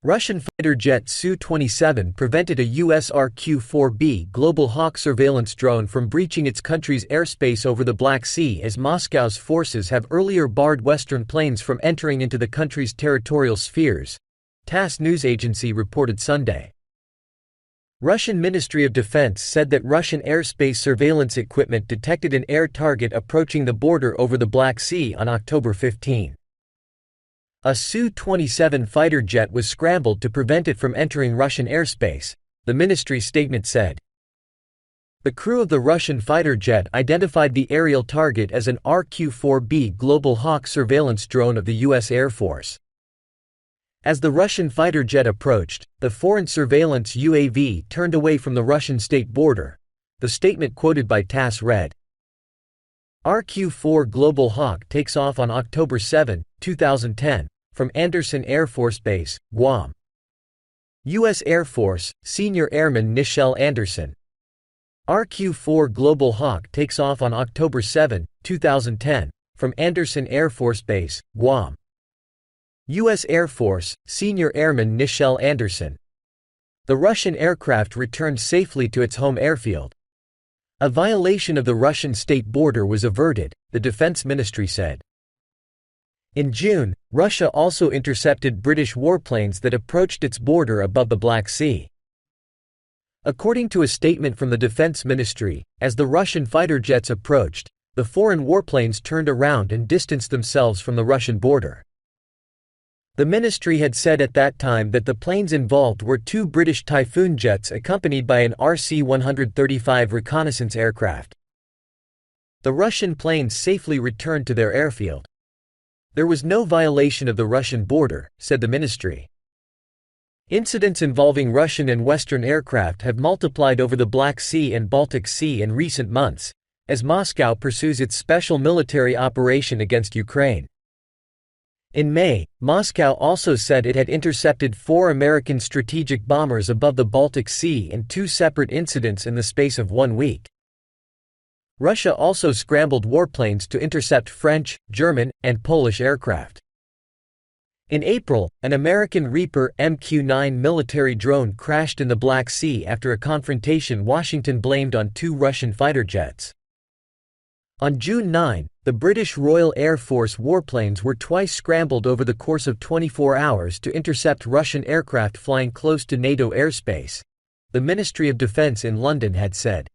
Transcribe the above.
Russian fighter jet Su-27 prevented a U.S. RQ-4B Global Hawk surveillance drone from breaching its country's airspace over the Black Sea as Moscow's forces have earlier barred Western planes from entering into the country's territorial spheres, TASS news agency reported Sunday. Russian Ministry of Defense said that Russian airspace surveillance equipment detected an air target approaching the border over the Black Sea on October 15. A Su-27 fighter jet was scrambled to prevent it from entering Russian airspace, the ministry statement said. The crew of the Russian fighter jet identified the aerial target as an RQ-4B Global Hawk surveillance drone of the U.S. Air Force. As the Russian fighter jet approached, the foreign surveillance UAV turned away from the Russian state border, the statement quoted by TASS read. RQ-4 Global Hawk takes off on October 7, 2010, from Andersen Air Force Base, Guam. U.S. Air Force, Senior Airman Nichelle Anderson. RQ-4 Global Hawk takes off on October 7, 2010, from Andersen Air Force Base, Guam. U.S. Air Force, Senior Airman Nichelle Anderson. The Russian aircraft returned safely to its home airfield. A violation of the Russian state border was averted, the Defense Ministry said. In June, Russia also intercepted British warplanes that approached its border above the Black Sea. According to a statement from the Defense Ministry, as the Russian fighter jets approached, the foreign warplanes turned around and distanced themselves from the Russian border. The ministry had said at that time that the planes involved were two British Typhoon jets accompanied by an RC-135 reconnaissance aircraft. The Russian planes safely returned to their airfield. There was no violation of the Russian border, said the ministry. Incidents involving Russian and Western aircraft have multiplied over the Black Sea and Baltic Sea in recent months, as Moscow pursues its special military operation against Ukraine. In May, Moscow also said it had intercepted 4 American strategic bombers above the Baltic Sea in 2 separate incidents in the space of 1 week. Russia also scrambled warplanes to intercept French, German, and Polish aircraft. In April, an American Reaper MQ-9 military drone crashed in the Black Sea after a confrontation Washington blamed on 2 Russian fighter jets. On June 9, the British Royal Air Force warplanes were twice scrambled over the course of 24 hours to intercept Russian aircraft flying close to NATO airspace, the Ministry of Defense in London had said.